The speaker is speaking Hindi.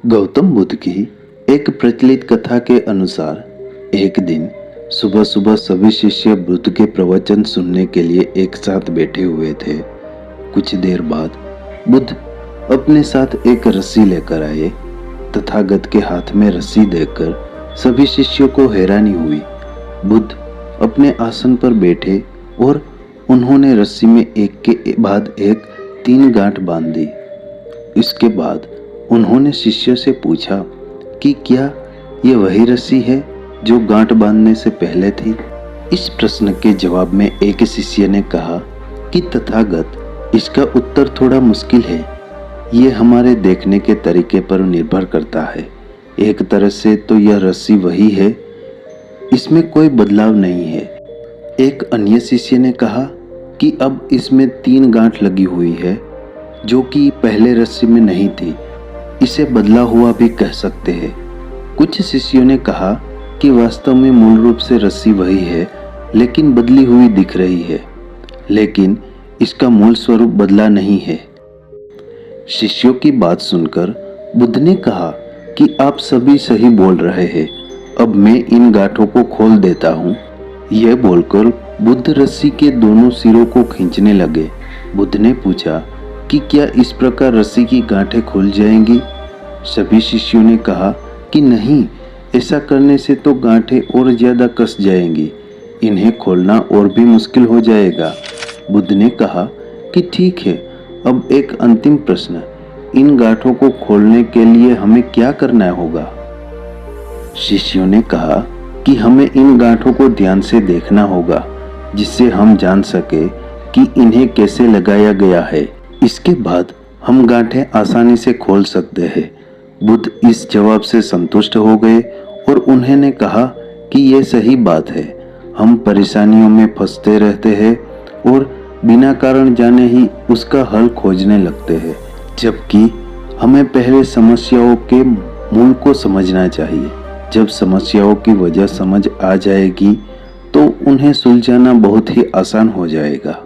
गौतम बुद्ध की एक प्रचलित कथा के अनुसार एक दिन सुबह सुबह सभी शिष्य बुद्ध के प्रवचन सुनने के लिए एक साथ बैठे हुए थे। कुछ देर बाद बुद्ध अपने साथ एक रस्सी लेकर आए। तथागत के हाथ में रस्सी देखकर सभी शिष्यों को हैरानी हुई। बुद्ध अपने आसन पर बैठे और उन्होंने रस्सी में एक के बाद एक 3 गांठ बांध दी। इसके बाद उन्होंने शिष्यों से पूछा कि क्या ये वही रस्सी है जो गांठ बांधने से पहले थी। इस प्रश्न के जवाब में एक शिष्य ने कहा कि तथागत, इसका उत्तर थोड़ा मुश्किल है। ये हमारे देखने के तरीके पर निर्भर करता है। एक तरह से तो यह रस्सी वही है, इसमें कोई बदलाव नहीं है। एक अन्य शिष्य ने कहा कि अब इसमें 3 गांठ लगी हुई है जो कि पहले रस्सी में नहीं थी, इसे बदला हुआ भी कह सकते हैं। कुछ शिष्यों ने कहा कि वास्तव में मूल रूप से रस्सी वही है लेकिन बदली हुई दिख रही है, लेकिन इसका मूल स्वरूप बदला नहीं है। शिष्यों की बात सुनकर बुद्ध ने कहा कि आप सभी सही बोल रहे हैं, अब मैं इन गांठों को खोल देता हूँ। यह बोलकर बुद्ध रस्सी के दोनों सिरों को खींचने लगे। बुद्ध ने पूछा कि क्या इस प्रकार रस्सी की गांठें खुल जाएंगी? सभी शिष्यों ने कहा कि नहीं, ऐसा करने से तो गांठें और ज्यादा कस जाएंगी, इन्हें खोलना और भी मुश्किल हो जाएगा। बुद्ध ने कहा कि ठीक है, अब एक अंतिम प्रश्न, इन गांठों को खोलने के लिए हमें क्या करना होगा? शिष्यों ने कहा कि हमें इन गांठों को ध्यान से देखना होगा, जिससे हम जान सके कि इन्हें कैसे लगाया गया है। इसके बाद हम गांठें आसानी से खोल सकते हैं। बुद्ध इस जवाब से संतुष्ट हो गए और उन्होंने कहा कि यह सही बात है। हम परेशानियों में फंसते रहते हैं और बिना कारण जाने ही उसका हल खोजने लगते हैं, जबकि हमें पहले समस्याओं के मूल को समझना चाहिए। जब समस्याओं की वजह समझ आ जाएगी तो उन्हें सुलझाना बहुत ही आसान हो जाएगा।